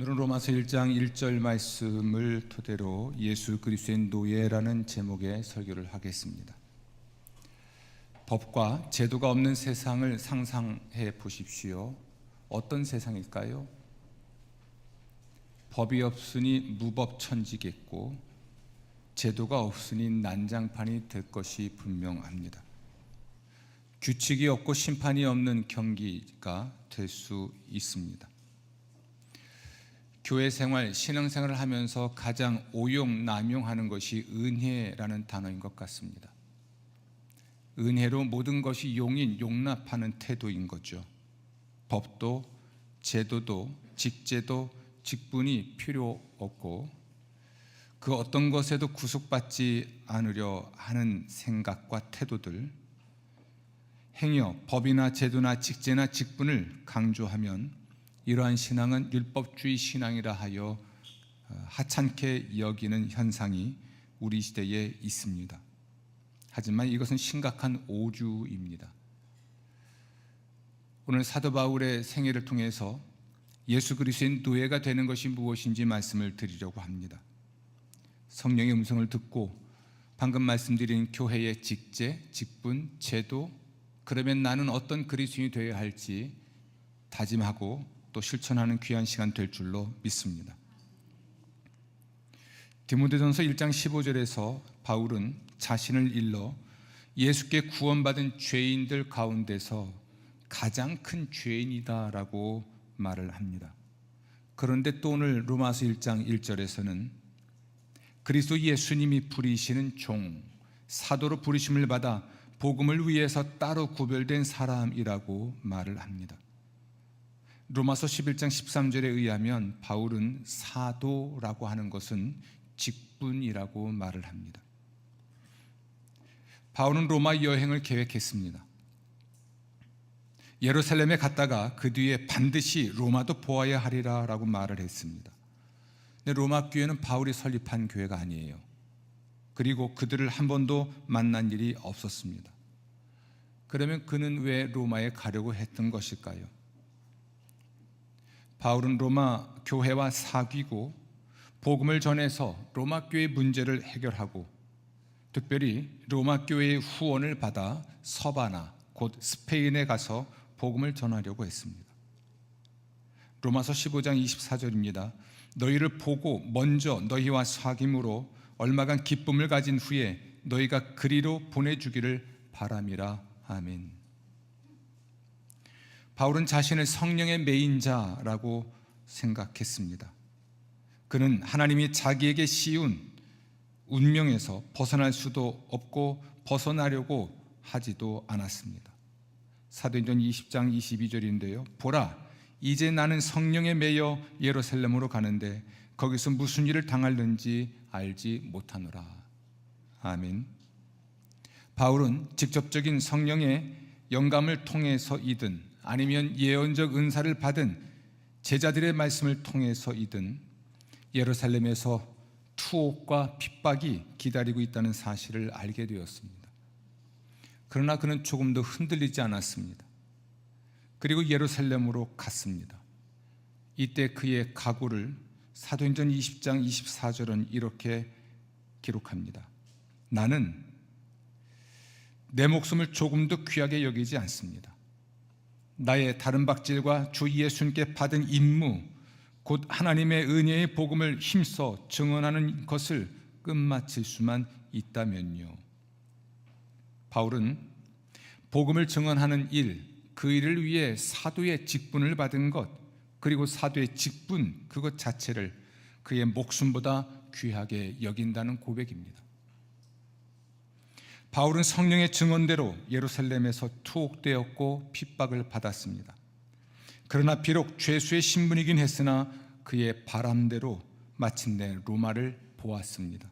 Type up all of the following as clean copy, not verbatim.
오늘은 로마서 1장 1절 말씀을 토대로 예수 그리스도의 노예라는 제목의 설교를 하겠습니다. 법과 제도가 없는 세상을 상상해 보십시오. 어떤 세상일까요? 법이 없으니 무법천지겠고 제도가 없으니 난장판이 될 것이 분명합니다. 규칙이 없고 심판이 없는 경기가 될 수 있습니다. 교회 생활, 신앙생활을 하면서 가장 오용남용하는 것이 은혜라는 단어인 것 같습니다. 은혜로 모든 것이 용납하는 태도인 거죠. 법도, 제도도, 직제도, 직분이 필요 없고 그 어떤 것에도 구속받지 않으려 하는 생각과 태도들, 행여 법이나 제도나 직제나 직분을 강조하면 이러한 신앙은 율법주의 신앙이라 하여 하찮게 여기는 현상이 우리 시대에 있습니다. 하지만 이것은 심각한 오류입니다. 오늘 사도 바울의 생애를 통해서 예수 그리스도의 노예가 되는 것이 무엇인지 말씀을 드리려고 합니다. 성령의 음성을 듣고 방금 말씀드린 교회의 직제, 직분, 제도, 그러면 나는 어떤 그리스도인이 되어야 할지 다짐하고 또 실천하는 귀한 시간 될 줄로 믿습니다. 디모데전서 1장 15절에서 바울은 자신을 일러 예수께 구원받은 죄인들 가운데서 가장 큰 죄인이다라고 말을 합니다. 그런데 또 오늘 로마서 1장 1절에서는 그리스도 예수님이 부리시는 종, 사도로 부르심을 받아 복음을 위해서 따로 구별된 사람이라고 말을 합니다. 로마서 11장 13절에 의하면 바울은 사도라고 하는 것은 직분이라고 말을 합니다. 바울은 로마 여행을 계획했습니다. 예루살렘에 갔다가 그 뒤에 반드시 로마도 보아야 하리라 라고 말을 했습니다. 근데 로마 교회는 바울이 설립한 교회가 아니에요. 그리고 그들을 한 번도 만난 일이 없었습니다. 그러면 그는 왜 로마에 가려고 했던 것일까요? 바울은 로마 교회와 사귀고 복음을 전해서 로마 교회의 문제를 해결하고 특별히 로마 교회의 후원을 받아 서바나 곧 스페인에 가서 복음을 전하려고 했습니다. 로마서 15장 24절입니다. 너희를 보고 먼저 너희와 사귐으로 얼마간 기쁨을 가진 후에 너희가 그리로 보내주기를 바람이라. 아멘. 바울은 자신을 성령의 메인자라고 생각했습니다. 그는 하나님이 자기에게 씌운 운명에서 벗어날 수도 없고 벗어나려고 하지도 않았습니다. 사도행전 20장 22절인데요. 보라, 이제 나는 성령에 매여 예루살렘으로 가는데 거기서 무슨 일을 당할는지 알지 못하노라. 아멘. 바울은 직접적인 성령의 영감을 통해서이든 아니면 예언적 은사를 받은 제자들의 말씀을 통해서이든 예루살렘에서 투옥과 핍박이 기다리고 있다는 사실을 알게 되었습니다. 그러나 그는 조금도 흔들리지 않았습니다. 그리고 예루살렘으로 갔습니다. 이때 그의 각오를 사도행전 20장 24절은 이렇게 기록합니다. 나는 내 목숨을 조금도 귀하게 여기지 않습니다. 나의 다른 박질과 주 예수님께 받은 임무, 곧 하나님의 은혜의 복음을 힘써 증언하는 것을 끝마칠 수만 있다면요. 바울은 복음을 증언하는 일, 그 일을 위해 사도의 직분을 받은 것, 그리고 사도의 직분 그것 자체를 그의 목숨보다 귀하게 여긴다는 고백입니다. 바울은 성령의 증언대로 예루살렘에서 투옥되었고 핍박을 받았습니다. 그러나 비록 죄수의 신분이긴 했으나 그의 바람대로 마침내 로마를 보았습니다.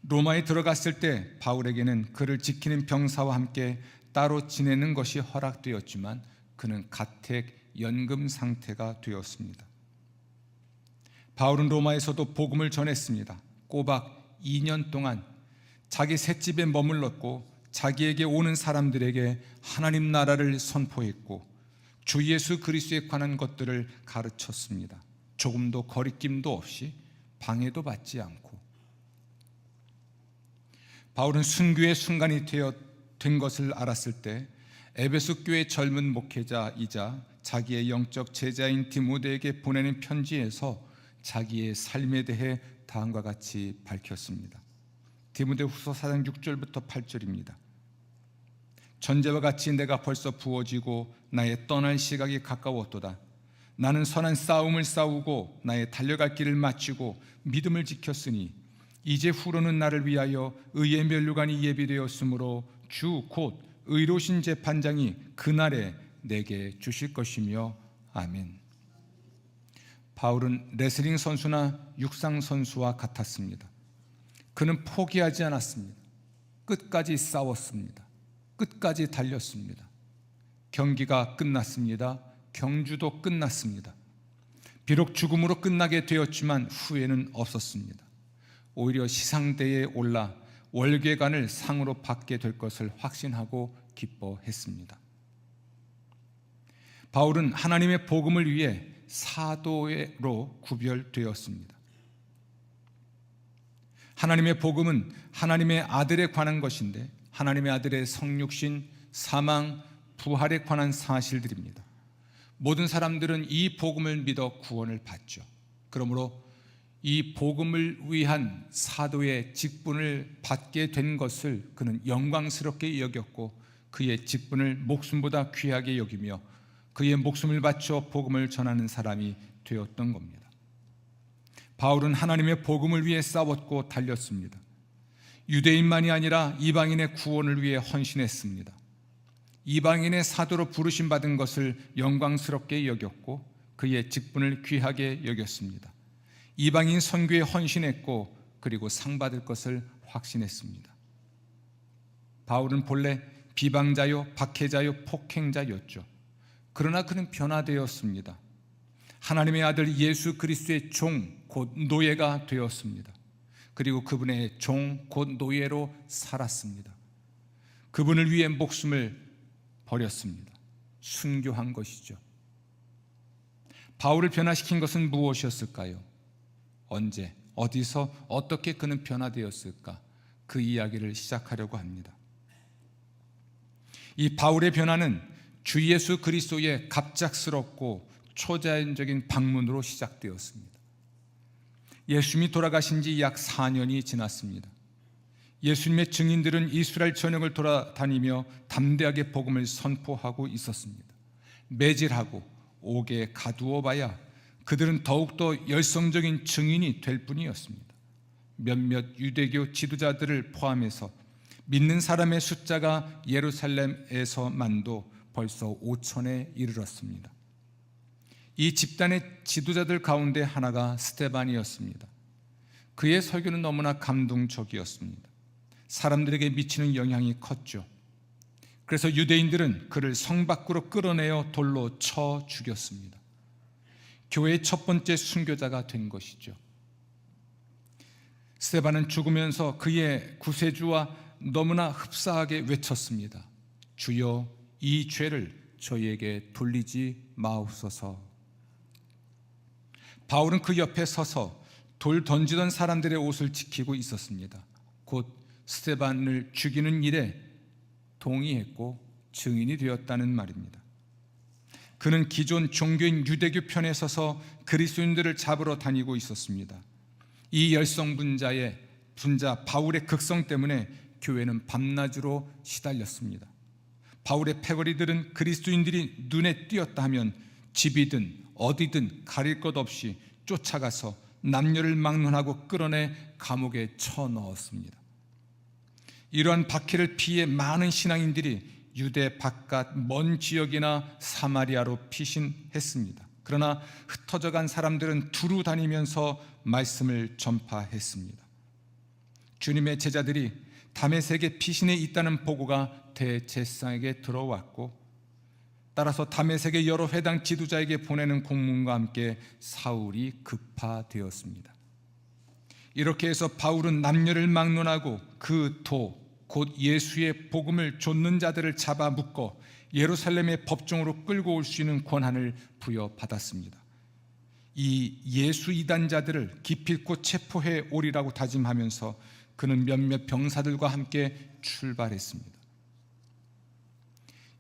로마에 들어갔을 때 바울에게는 그를 지키는 병사와 함께 따로 지내는 것이 허락되었지만 그는 가택 연금 상태가 되었습니다. 바울은 로마에서도 복음을 전했습니다. 꼬박 2년 동안 자기 셋집에 머물렀고 자기에게 오는 사람들에게 하나님 나라를 선포했고 주 예수 그리스도에 관한 것들을 가르쳤습니다. 조금도 거리낌도 없이 방해도 받지 않고, 바울은 순교의 순간이 된 것을 알았을 때 에베소 교회 젊은 목회자이자 자기의 영적 제자인 디모데에게 보내는 편지에서 자기의 삶에 대해 다음과 같이 밝혔습니다. 디모데후서 4장 6절부터 8절입니다. 전제와 같이 내가 벌써 부어지고 나의 떠날 시각이 가까웠도다. 나는 선한 싸움을 싸우고 나의 달려갈 길을 마치고 믿음을 지켰으니 이제 후로는 나를 위하여 의의 면류관이 예비되었으므로 주 곧 의로우신 재판장이 그날에 내게 주실 것이며 아멘. 바울은 레슬링 선수나 육상 선수와 같았습니다. 그는 포기하지 않았습니다. 끝까지 싸웠습니다. 끝까지 달렸습니다. 경기가 끝났습니다. 경주도 끝났습니다. 비록 죽음으로 끝나게 되었지만 후회는 없었습니다. 오히려 시상대에 올라 월계관을 상으로 받게 될 것을 확신하고 기뻐했습니다. 바울은 하나님의 복음을 위해 사도로 구별되었습니다. 하나님의 복음은 하나님의 아들에 관한 것인데 하나님의 아들의 성육신, 사망, 부활에 관한 사실들입니다. 모든 사람들은 이 복음을 믿어 구원을 받죠. 그러므로 이 복음을 위한 사도의 직분을 받게 된 것을 그는 영광스럽게 여겼고 그의 직분을 목숨보다 귀하게 여기며 그의 목숨을 바쳐 복음을 전하는 사람이 되었던 겁니다. 바울은 하나님의 복음을 위해 싸웠고 달렸습니다. 유대인만이 아니라 이방인의 구원을 위해 헌신했습니다. 이방인의 사도로 부르심 받은 것을 영광스럽게 여겼고 그의 직분을 귀하게 여겼습니다. 이방인 선교에 헌신했고 그리고 상 받을 것을 확신했습니다. 바울은 본래 비방자요, 박해자요, 폭행자였죠. 그러나 그는 변화되었습니다. 하나님의 아들 예수 그리스도의 종, 곧 노예가 되었습니다. 그리고 그분의 종, 곧 노예로 살았습니다. 그분을 위해 목숨을 버렸습니다. 순교한 것이죠. 바울을 변화시킨 것은 무엇이었을까요? 언제, 어디서, 어떻게 그는 변화되었을까? 그 이야기를 시작하려고 합니다. 이 바울의 변화는 주 예수 그리스도의 갑작스럽고 초자연적인 방문으로 시작되었습니다. 예수님이 돌아가신 지 약 4년이 지났습니다. 예수님의 증인들은 이스라엘 전역을 돌아다니며 담대하게 복음을 선포하고 있었습니다. 매질하고 옥에 가두어 봐야 그들은 더욱더 열성적인 증인이 될 뿐이었습니다. 몇몇 유대교 지도자들을 포함해서 믿는 사람의 숫자가 예루살렘에서만도 벌써 5천에 이르렀습니다. 이 집단의 지도자들 가운데 하나가 스데반이었습니다. 그의 설교는 너무나 감동적이었습니다. 사람들에게 미치는 영향이 컸죠. 그래서 유대인들은 그를 성 밖으로 끌어내어 돌로 쳐 죽였습니다. 교회의 첫 번째 순교자가 된 것이죠. 스데반은 죽으면서 그의 구세주와 너무나 흡사하게 외쳤습니다. 주여, 이 죄를 저희에게 돌리지 마옵소서. 바울은 그 옆에 서서 돌 던지던 사람들의 옷을 지키고 있었습니다. 곧 스데반을 죽이는 일에 동의했고 증인이 되었다는 말입니다. 그는 기존 종교인 유대교 편에 서서 그리스도인들을 잡으러 다니고 있었습니다. 이 열성분자의 분자 바울의 극성 때문에 교회는 밤낮으로 시달렸습니다. 바울의 패거리들은 그리스도인들이 눈에 띄었다 하면 집이든 어디든 가릴 것 없이 쫓아가서 남녀를 막론하고 끌어내 감옥에 쳐넣었습니다. 이러한 박해를 피해 많은 신앙인들이 유대 바깥 먼 지역이나 사마리아로 피신했습니다. 그러나 흩어져 간 사람들은 두루 다니면서 말씀을 전파했습니다. 주님의 제자들이 다메섹에 피신해 있다는 보고가 대제사장에게 들어왔고 따라서 다메섹의 여러 회당 지도자에게 보내는 공문과 함께 사울이 급파되었습니다. 이렇게 해서 바울은 남녀를 막론하고 그 도, 곧 예수의 복음을 좇는 자들을 잡아 묶어 예루살렘의 법정으로 끌고 올 수 있는 권한을 부여받았습니다. 이 예수 이단자들을 기필코 체포해 오리라고 다짐하면서 그는 몇몇 병사들과 함께 출발했습니다.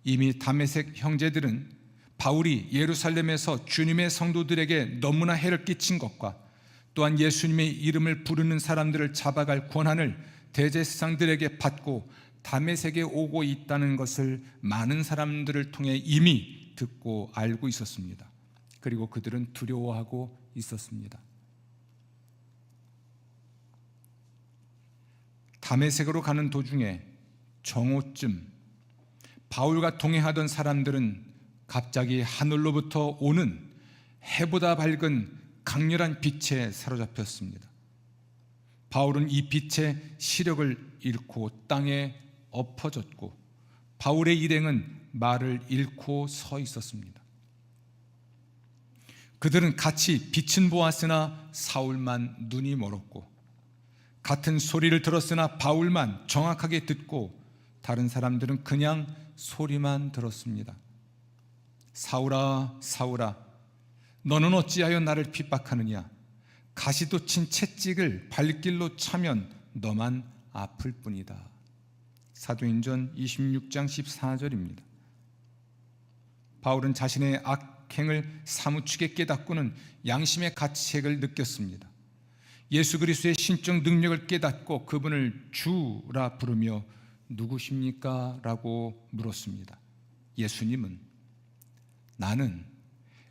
이미 다메섹 형제들은 바울이 예루살렘에서 주님의 성도들에게 너무나 해를 끼친 것과 또한 예수님의 이름을 부르는 사람들을 잡아갈 권한을 대제사장들에게 받고 다메섹에 오고 있다는 것을 많은 사람들을 통해 이미 듣고 알고 있었습니다. 그리고 그들은 두려워하고 있었습니다. 다메섹으로 가는 도중에 정오쯤 바울과 동행하던 사람들은 갑자기 하늘로부터 오는 해보다 밝은 강렬한 빛에 사로잡혔습니다. 바울은 이 빛의 시력을 잃고 땅에 엎어졌고 바울의 일행은 말을 잃고 서 있었습니다. 그들은 같이 빛은 보았으나 사울만 눈이 멀었고 같은 소리를 들었으나 바울만 정확하게 듣고 다른 사람들은 그냥 소리만 들었습니다. 사울아, 사울아, 너는 어찌하여 나를 핍박하느냐? 가시도 친 채찍을 발길로 차면 너만 아플 뿐이다. 사도행전 26장 14절입니다. 바울은 자신의 악행을 사무치게 깨닫고는 양심의 가책을 느꼈습니다. 예수 그리스도의 신적 능력을 깨닫고 그분을 주라 부르며 누구십니까? 라고 물었습니다. 예수님은 나는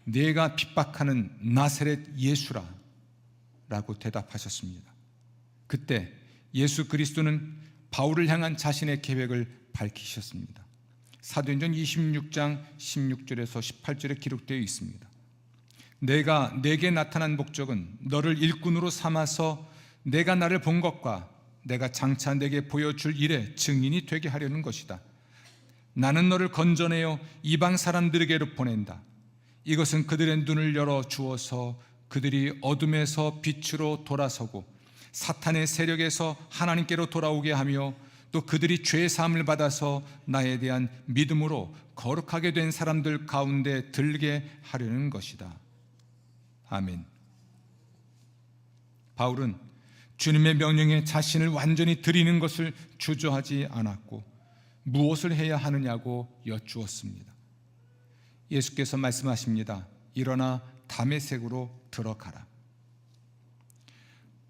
네가 핍박하는 나사렛 예수라 라고 대답하셨습니다. 그때 예수 그리스도는 바울을 향한 자신의 계획을 밝히셨습니다. 사도행전 26장 16절에서 18절에 기록되어 있습니다. 내가 내게 나타난 목적은 너를 일꾼으로 삼아서 내가 나를 본 것과 내가 장차 내게 보여줄 일의 증인이 되게 하려는 것이다. 나는 너를 건져내어 이방 사람들에게로 보낸다. 이것은 그들의 눈을 열어 주어서 그들이 어둠에서 빛으로 돌아서고 사탄의 세력에서 하나님께로 돌아오게 하며 또 그들이 죄 사함을 받아서 나에 대한 믿음으로 거룩하게 된 사람들 가운데 들게 하려는 것이다. 아멘. 바울은 주님의 명령에 자신을 완전히 드리는 것을 주저하지 않았고 무엇을 해야 하느냐고 여쭈었습니다. 예수께서 말씀하십니다. 일어나 다메섹으로 들어가라.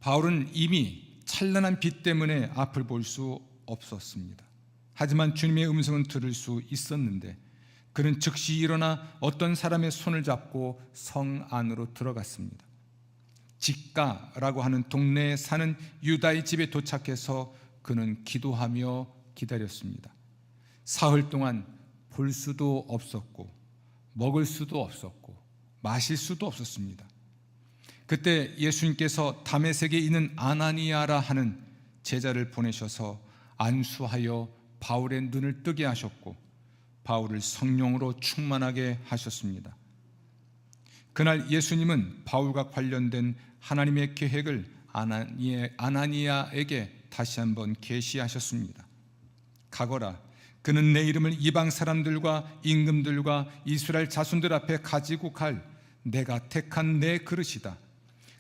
바울은 이미 찬란한 빛 때문에 앞을 볼 수 없었습니다. 하지만 주님의 음성은 들을 수 있었는데 그는 즉시 일어나 어떤 사람의 손을 잡고 성 안으로 들어갔습니다. 직가라고 하는 동네에 사는 유다의 집에 도착해서 그는 기도하며 기다렸습니다. 사흘 동안 볼 수도 없었고 먹을 수도 없었고 마실 수도 없었습니다. 그때 예수님께서 다메섹에 있는 아나니아라 하는 제자를 보내셔서 안수하여 바울의 눈을 뜨게 하셨고 바울을 성령으로 충만하게 하셨습니다. 그날 예수님은 바울과 관련된 하나님의 계획을 아나니아에게 다시 한번 계시하셨습니다. 가거라, 그는 내 이름을 이방 사람들과 임금들과 이스라엘 자손들 앞에 가지고 갈 내가 택한 내 그릇이다.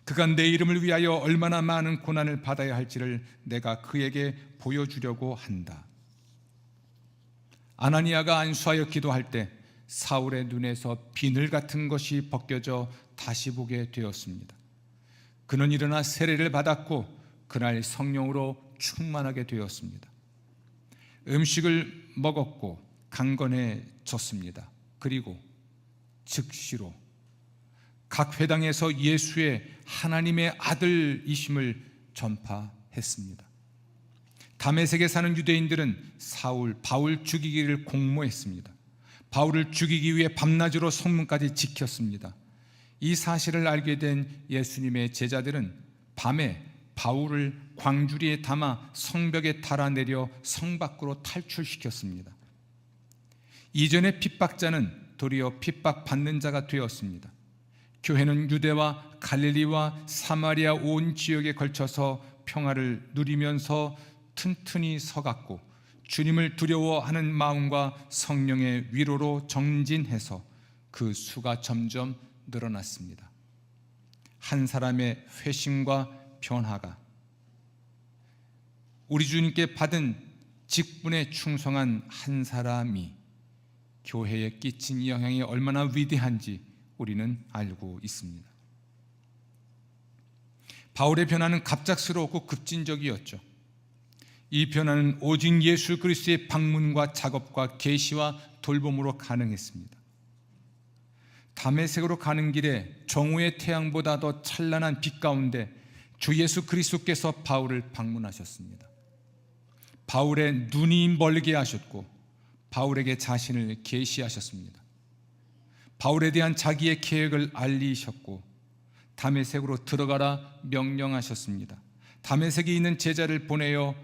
그가 내 이름을 위하여 얼마나 많은 고난을 받아야 할지를 내가 그에게 보여주려고 한다. 아나니아가 안수하여 기도할 때 사울의 눈에서 비늘 같은 것이 벗겨져 다시 보게 되었습니다. 그는 일어나 세례를 받았고 그날 성령으로 충만하게 되었습니다. 음식을 먹었고 강건해졌습니다. 그리고 즉시로 각 회당에서 예수의 하나님의 아들이심을 전파했습니다. 다메섹에 사는 유대인들은 바울 죽이기를 공모했습니다. 바울을 죽이기 위해 밤낮으로 성문까지 지켰습니다. 이 사실을 알게 된 예수님의 제자들은 밤에 바울을 광주리에 담아 성벽에 달아내려 성 밖으로 탈출시켰습니다. 이전의 핍박자는 도리어 핍박받는 자가 되었습니다. 교회는 유대와 갈릴리와 사마리아 온 지역에 걸쳐서 평화를 누리면서 튼튼히 서갔고 주님을 두려워하는 마음과 성령의 위로로 정진해서 그 수가 점점 늘어났습니다. 한 사람의 회심과 변화가 우리 주님께 받은 직분에 충성한 한 사람이 교회에 끼친 영향이 얼마나 위대한지 우리는 알고 있습니다. 바울의 변화는 갑작스러웠고 급진적이었죠. 이 변화는 오직 예수 그리스도의 방문과 작업과 계시와 돌봄으로 가능했습니다. 다메섹으로 가는 길에 정오의 태양보다 더 찬란한 빛 가운데 주 예수 그리스도께서 바울을 방문하셨습니다. 바울의 눈이 멀게 하셨고 바울에게 자신을 계시하셨습니다. 바울에 대한 자기의 계획을 알리셨고 다메섹으로 들어가라 명령하셨습니다. 다메섹에 있는 제자를 보내어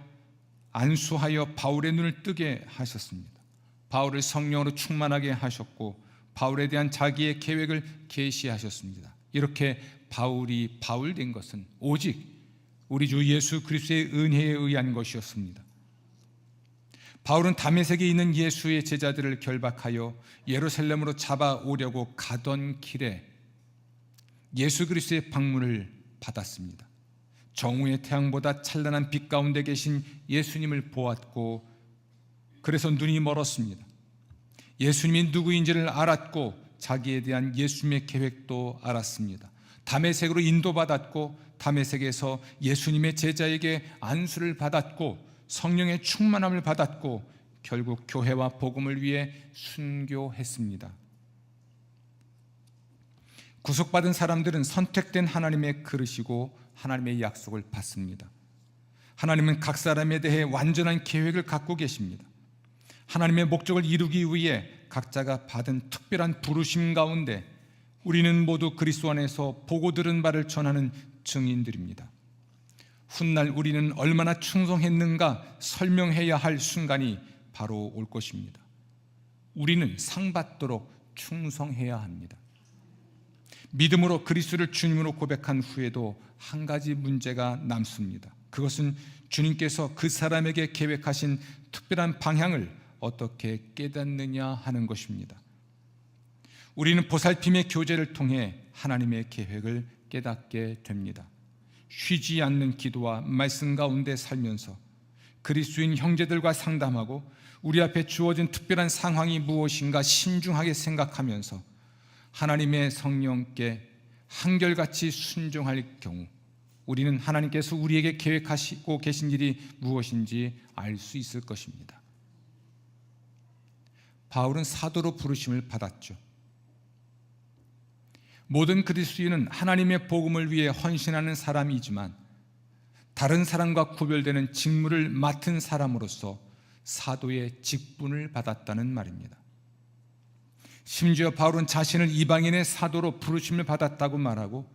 안수하여 바울의 눈을 뜨게 하셨습니다. 바울을 성령으로 충만하게 하셨고 바울에 대한 자기의 계획을 계시하셨습니다. 이렇게 바울이 바울 된 것은 오직 우리 주 예수 그리스도의 은혜에 의한 것이었습니다. 바울은 다메섹에 있는 예수의 제자들을 결박하여 예루살렘으로 잡아오려고 가던 길에 예수 그리스도의 방문을 받았습니다. 정오의 태양보다 찬란한 빛 가운데 계신 예수님을 보았고 그래서 눈이 멀었습니다. 예수님이 누구인지를 알았고 자기에 대한 예수님의 계획도 알았습니다. 다메섹으로 인도받았고 다메섹에서 예수님의 제자에게 안수를 받았고 성령의 충만함을 받았고 결국 교회와 복음을 위해 순교했습니다. 구속받은 사람들은 선택된 하나님의 그릇이고 하나님의 약속을 받습니다. 하나님은 각 사람에 대해 완전한 계획을 갖고 계십니다. 하나님의 목적을 이루기 위해 각자가 받은 특별한 부르심 가운데 우리는 모두 그리스도 안에서 보고 들은 바를 전하는 증인들입니다. 훗날 우리는 얼마나 충성했는가 설명해야 할 순간이 바로 올 것입니다. 우리는 상 받도록 충성해야 합니다. 믿음으로 그리스도를 주님으로 고백한 후에도 한 가지 문제가 남습니다. 그것은 주님께서 그 사람에게 계획하신 특별한 방향을 어떻게 깨닫느냐 하는 것입니다. 우리는 보살핌의 교제를 통해 하나님의 계획을 깨닫게 됩니다. 쉬지 않는 기도와 말씀 가운데 살면서 그리스도인 형제들과 상담하고 우리 앞에 주어진 특별한 상황이 무엇인가 신중하게 생각하면서 하나님의 성령께 한결같이 순종할 경우 우리는 하나님께서 우리에게 계획하시고 계신 일이 무엇인지 알 수 있을 것입니다. 바울은 사도로 부르심을 받았죠. 모든 그리스도인은 하나님의 복음을 위해 헌신하는 사람이지만 다른 사람과 구별되는 직무를 맡은 사람으로서 사도의 직분을 받았다는 말입니다. 심지어 바울은 자신을 이방인의 사도로 부르심을 받았다고 말하고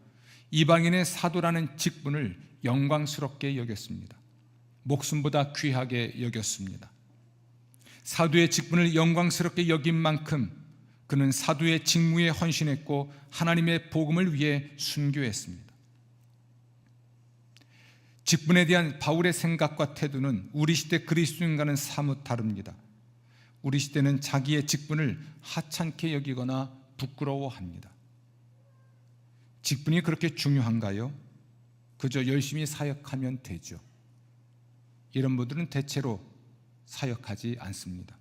이방인의 사도라는 직분을 영광스럽게 여겼습니다. 목숨보다 귀하게 여겼습니다. 사도의 직분을 영광스럽게 여긴 만큼 그는 사도의 직무에 헌신했고 하나님의 복음을 위해 순교했습니다. 직분에 대한 바울의 생각과 태도는 우리 시대 그리스도인과는 사뭇 다릅니다. 우리 시대는 자기의 직분을 하찮게 여기거나 부끄러워합니다. 직분이 그렇게 중요한가요? 그저 열심히 사역하면 되죠. 이런 분들은 대체로 사역하지 않습니다.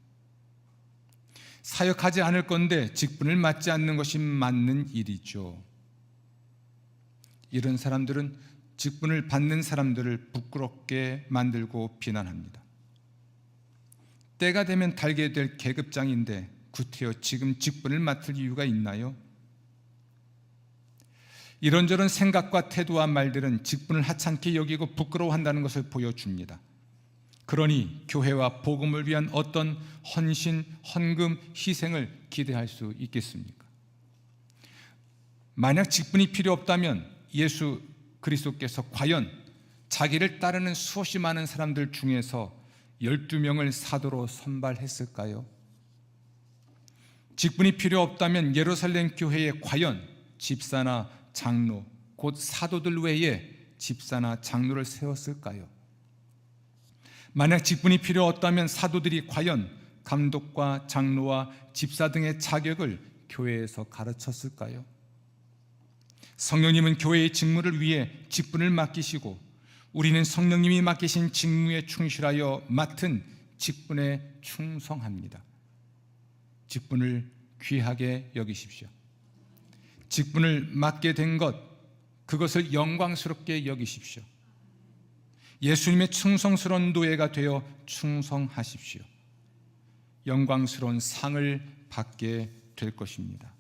사역하지 않을 건데 직분을 맡지 않는 것이 맞는 일이죠. 이런 사람들은 직분을 받는 사람들을 부끄럽게 만들고 비난합니다. 때가 되면 달게 될 계급장인데 구태여 지금 직분을 맡을 이유가 있나요? 이런저런 생각과 태도와 말들은 직분을 하찮게 여기고 부끄러워한다는 것을 보여줍니다. 그러니 교회와 복음을 위한 어떤 헌신, 헌금, 희생을 기대할 수 있겠습니까? 만약 직분이 필요 없다면 예수 그리스도께서 과연 자기를 따르는 수없이 많은 사람들 중에서 12명을 사도로 선발했을까요? 직분이 필요 없다면 예루살렘 교회에 과연 집사나 장로, 곧 사도들 외에 집사나 장로를 세웠을까요? 만약 직분이 필요 없다면 사도들이 과연 감독과 장로와 집사 등의 자격을 교회에서 가르쳤을까요? 성령님은 교회의 직무를 위해 직분을 맡기시고 우리는 성령님이 맡기신 직무에 충실하여 맡은 직분에 충성합니다. 직분을 귀하게 여기십시오. 직분을 맡게 된 것, 그것을 영광스럽게 여기십시오. 예수님의 충성스러운 노예가 되어 충성하십시오. 영광스러운 상을 받게 될 것입니다.